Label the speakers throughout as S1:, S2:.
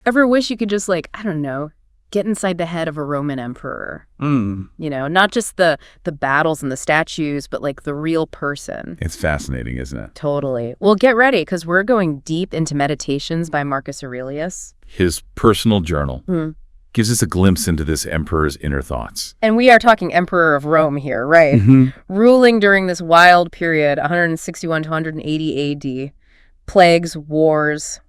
S1: Ever wish you could just, like, I don't know, get inside the head of a Roman emperor? Not just the battles and the statues, but like the real person.
S2: It's fascinating, isn't it?
S1: Totally. Well, get ready, because we're going deep into Meditations by Marcus Aurelius.
S2: His personal journal gives us a glimpse into this emperor's inner thoughts.
S1: And we are talking Emperor of Rome here, right? Ruling during this wild period, 161 to 180 AD. Plagues, wars,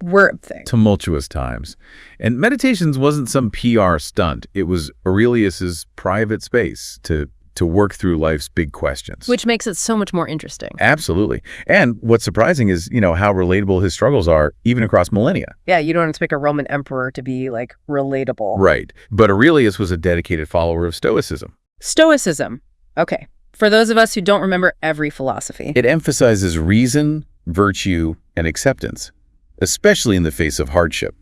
S1: were things.
S2: Tumultuous times. And Meditations wasn't some PR stunt. It was Aurelius's private space to work through life's big questions.
S1: Which makes it so much more interesting.
S2: Absolutely. And what's surprising is, how relatable his struggles are even across millennia.
S1: Yeah, you don't expect a Roman emperor to be, like, relatable.
S2: Right. But Aurelius was a dedicated follower of Stoicism.
S1: Stoicism. Okay. For those of us who don't remember every philosophy.
S2: It emphasizes reason, virtue, and acceptance, especially in the face of hardship.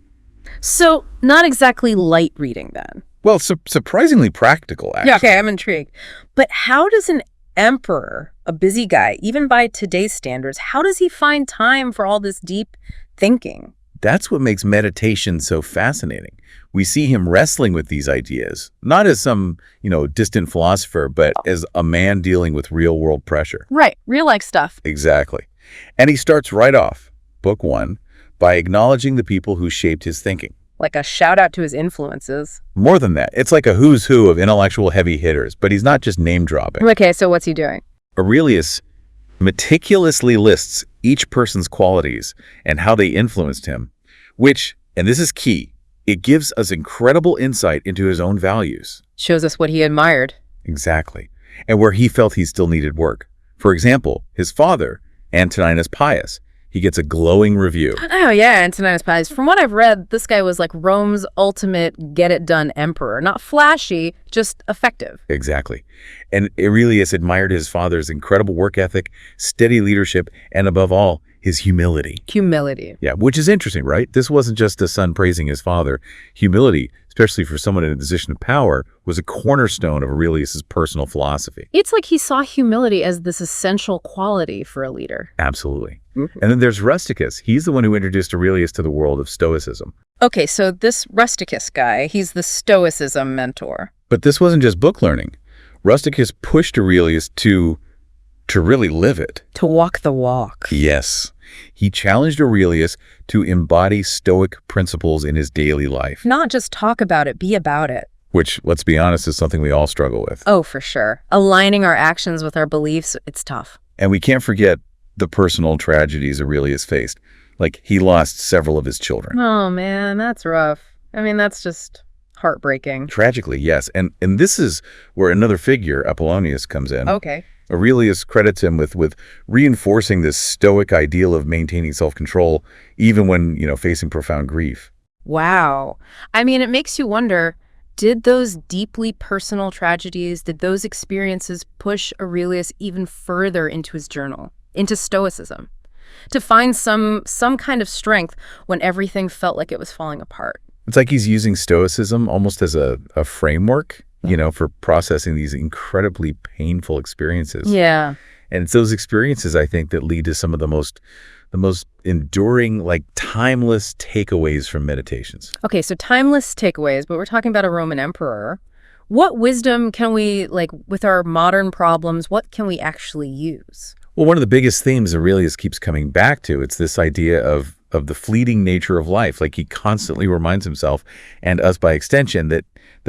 S1: So, not exactly light reading, then.
S2: Well, surprisingly practical, actually.
S1: Yeah, okay, I'm intrigued. But how does an emperor, a busy guy, even by today's standards, how does he find time for all this deep thinking?
S2: That's what makes meditation so fascinating. We see him wrestling with these ideas, not as some, distant philosopher, but as a man dealing with real-world pressure.
S1: Right, real-life stuff.
S2: Exactly. And he starts right off, book 1, by acknowledging the people who shaped his thinking.
S1: Like a shout out to his influences.
S2: More than that, it's like a who's who of intellectual heavy hitters, but he's not just name dropping.
S1: Okay, so what's he doing?
S2: Aurelius meticulously lists each person's qualities and how they influenced him, which, and this is key, it gives us incredible insight into his own values.
S1: Shows us what he admired.
S2: Exactly. And where he felt he still needed work. For example, his father, Antoninus Pius, he gets a glowing review.
S1: Oh, yeah, Antoninus Pius. From what I've read, this guy was like Rome's ultimate get-it-done emperor. Not flashy, just effective.
S2: Exactly. And Aurelius admired his father's incredible work ethic, steady leadership, and above all, his humility.
S1: Humility.
S2: Yeah, which is interesting, right? This wasn't just a son praising his father. Humility, especially for someone in a position of power, was a cornerstone of Aurelius's personal philosophy.
S1: It's like he saw humility as this essential quality for a leader.
S2: Absolutely. And then there's Rusticus. He's the one who introduced Aurelius to the world of Stoicism.
S1: Okay, so this Rusticus guy, he's the Stoicism mentor.
S2: But this wasn't just book learning. Rusticus pushed Aurelius to really live it.
S1: To walk the walk.
S2: Yes. He challenged Aurelius to embody Stoic principles in his daily life.
S1: Not just talk about it, be about it.
S2: Which, let's be honest, is something we all struggle with.
S1: Oh, for sure. Aligning our actions with our beliefs, it's tough.
S2: And we can't forget the personal tragedies Aurelius faced. Like, he lost several of his children.
S1: Oh, man, that's rough. I mean, that's just heartbreaking.
S2: Tragically, yes. And this is where another figure, Apollonius, comes in.
S1: Okay.
S2: Aurelius credits him with reinforcing this Stoic ideal of maintaining self-control, even when, facing profound grief.
S1: Wow. I mean, it makes you wonder, did those deeply personal tragedies, did those experiences push Aurelius even further into his journal, into Stoicism, to find some kind of strength when everything felt like it was falling apart?
S2: It's like he's using Stoicism almost as a framework, for processing these incredibly painful experiences.
S1: Yeah.
S2: And it's those experiences, I think, that lead to some of the most enduring, like, timeless takeaways from Meditations.
S1: Okay, so timeless takeaways, but we're talking about a Roman emperor. What wisdom can we, with our modern problems, what can we actually use?
S2: Well, one of the biggest themes Aurelius keeps coming back to, it's this idea of the fleeting nature of life. Like, he constantly reminds himself, and us by extension, that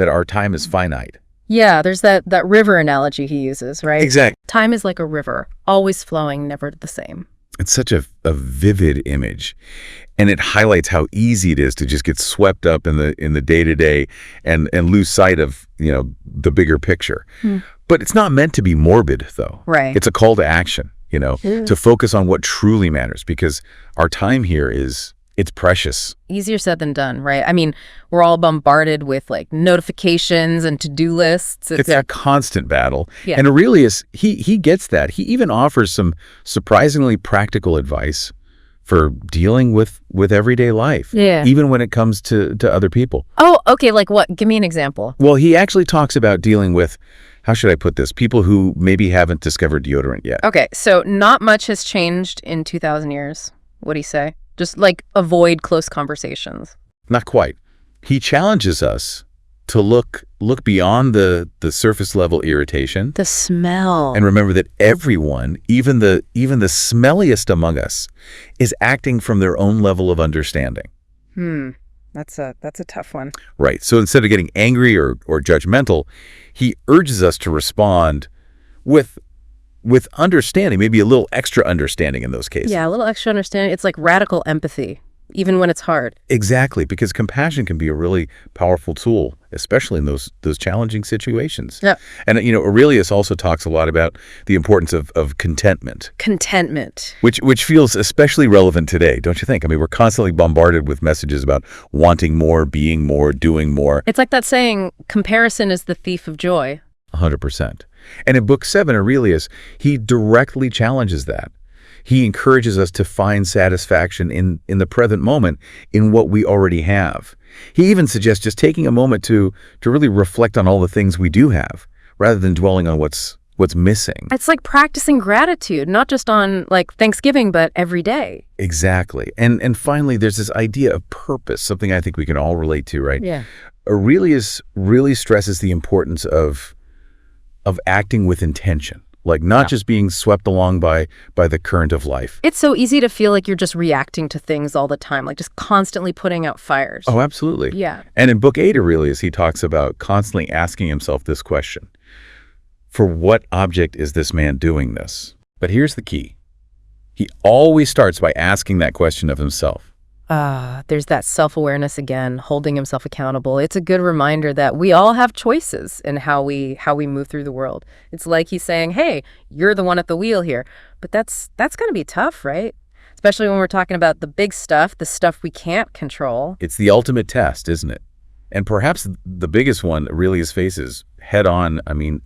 S2: our time is finite.
S1: Yeah, there's that river analogy he uses, right?
S2: Exactly.
S1: Time is like a river, always flowing, never the same.
S2: It's such a vivid image, and it highlights how easy it is to just get swept up in the day-to-day and lose sight of, the bigger picture. But it's not meant to be morbid, though.
S1: Right.
S2: It's a call to action, to focus on what truly matters, because our time here it's precious.
S1: Easier said than done, right? I mean, we're all bombarded with notifications and to-do lists.
S2: It's a constant battle.
S1: Yeah.
S2: And Aurelius, he gets that. He even offers some surprisingly practical advice for dealing with everyday life.
S1: Yeah.
S2: Even when it comes to other people.
S1: Oh, okay, like what? Give me an example.
S2: Well, he actually talks about dealing with, how should I put this, people who maybe haven't discovered deodorant yet.
S1: Okay, so not much has changed in 2,000 years. What'd he say? Just like avoid close conversations.
S2: Not quite. He challenges us to look beyond the surface level irritation.
S1: The smell.
S2: And remember that everyone, even the smelliest among us, is acting from their own level of understanding.
S1: That's a tough one.
S2: Right. So instead of getting angry or judgmental, he urges us to respond with understanding, maybe a little extra understanding in those cases.
S1: Yeah, a little extra understanding. It's like radical empathy, even when it's hard.
S2: Exactly, because compassion can be a really powerful tool, especially in those challenging situations.
S1: Yeah.
S2: And, Aurelius also talks a lot about the importance of contentment.
S1: Contentment.
S2: Which feels especially relevant today, don't you think? I mean, we're constantly bombarded with messages about wanting more, being more, doing more.
S1: It's like that saying, comparison is the thief of joy.
S2: 100%. And in Book 7, Aurelius, he directly challenges that. He encourages us to find satisfaction in the present moment in what we already have. He even suggests just taking a moment to really reflect on all the things we do have, rather than dwelling on what's missing.
S1: It's like practicing gratitude, not just on like Thanksgiving, but every day.
S2: Exactly. And finally, there's this idea of purpose, something I think we can all relate to, right?
S1: Yeah.
S2: Aurelius really stresses the importance of acting with intention, like not just being swept along by the current of life.
S1: It's so easy to feel like you're just reacting to things all the time, like just constantly putting out fires.
S2: Oh, absolutely.
S1: Yeah.
S2: And in Book 8, Aurelius, he talks about constantly asking himself this question: for what object is this man doing this? But here's the key. He always starts by asking that question of himself.
S1: There's that self-awareness again, holding himself accountable. It's a good reminder that we all have choices in how we move through the world. It's like he's saying, hey, you're the one at the wheel here. But that's going to be tough, right? Especially when we're talking about the big stuff, the stuff we can't control.
S2: It's the ultimate test, isn't it? And perhaps the biggest one Aurelius faces head on,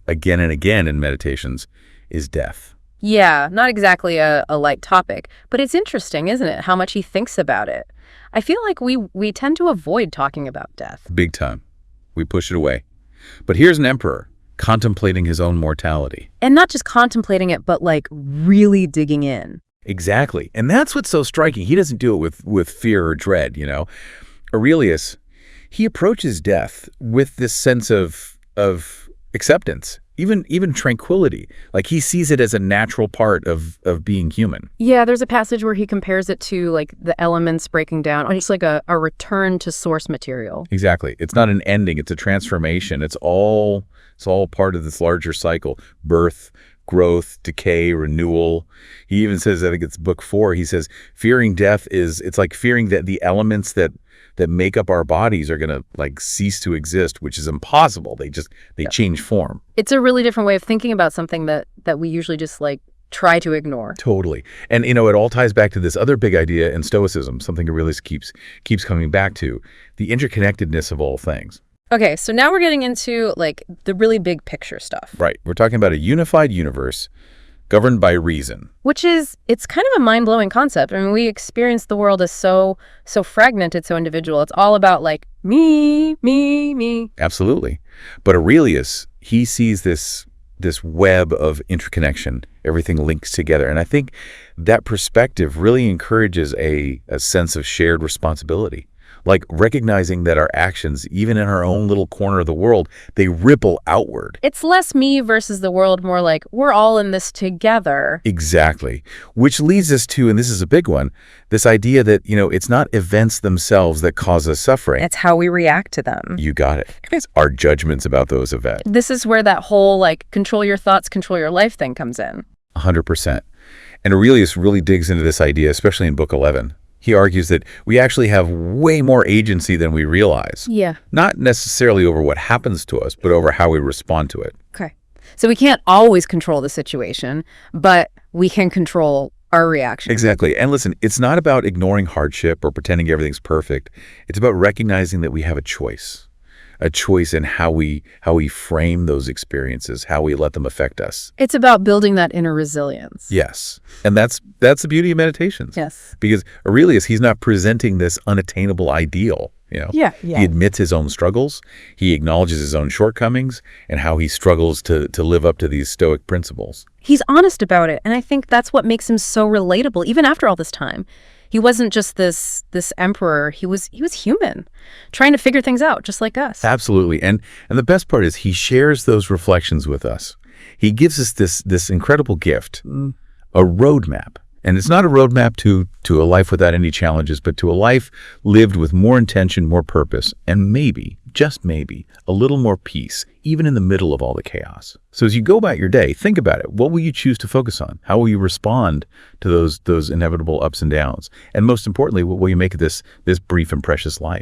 S2: again and again in Meditations, is death.
S1: Yeah, not exactly a light topic, but it's interesting, isn't it, how much he thinks about it. I feel like we tend to avoid talking about death.
S2: Big time. We push it away. But here's an emperor contemplating his own mortality.
S1: And not just contemplating it, but like really digging in.
S2: Exactly. And that's what's so striking. He doesn't do it with fear or dread, Aurelius, he approaches death with this sense of acceptance. Even tranquility. Like he sees it as a natural part of being human.
S1: Yeah, there's a passage where he compares it to like the elements breaking down. It's like a return to source material.
S2: Exactly. It's not an ending, it's a transformation. It's all part of this larger cycle. Birth, growth, decay, renewal. He even says, I think it's Book 4, he says, fearing death it's like fearing that the elements that make up our bodies are going to like cease to exist, which is impossible. They change form.
S1: It's a really different way of thinking about something that we usually just like try to ignore.
S2: Totally. And it all ties back to this other big idea in Stoicism, something Aurelius keeps coming back to, the interconnectedness of all things.
S1: Okay, so now we're getting into like the really big picture stuff.
S2: Right. We're talking about a unified universe governed by reason.
S1: Which it's kind of a mind-blowing concept. I mean, we experience the world as so fragmented, so individual. It's all about like me, me, me.
S2: Absolutely. But Aurelius, he sees this web of interconnection. Everything links together. And I think that perspective really encourages a sense of shared responsibility. Like recognizing that our actions, even in our own little corner of the world, they ripple outward.
S1: It's less me versus the world, more like we're all in this together. Exactly.
S2: Which leads us to, and this is a big one, this idea that, it's not events themselves that cause us suffering.
S1: It's how we react to them.
S2: You got it. It's our judgments about those events.
S1: This is where that whole like control your thoughts, control your life thing comes in.
S2: 100%. And Aurelius really digs into this idea, especially in Book 11. He argues that we actually have way more agency than we realize.
S1: Yeah.
S2: Not necessarily over what happens to us, but over how we respond to it.
S1: Okay. So we can't always control the situation, but we can control our reaction.
S2: Exactly. And listen, it's not about ignoring hardship or pretending everything's perfect. It's about recognizing that we have a choice in how we frame those experiences, how we let them affect us.
S1: It's about building that inner resilience.
S2: Yes. And that's the beauty of Meditations.
S1: Yes.
S2: Because Aurelius, he's not presenting this unattainable ideal.
S1: Yeah.
S2: He admits his own struggles. He acknowledges his own shortcomings and how he struggles to live up to these Stoic principles.
S1: He's honest about it. And I think that's what makes him so relatable, even after all this time. He wasn't just this emperor. He was human, trying to figure things out just like us.
S2: Absolutely. And the best part is he shares those reflections with us. He gives us this incredible gift, a roadmap. And it's not a roadmap to a life without any challenges, but to a life lived with more intention, more purpose, and maybe, just maybe, a little more peace, even in the middle of all the chaos. So as you go about your day, think about it. What will you choose to focus on? How will you respond to those inevitable ups and downs? And most importantly, what will you make of this brief and precious life?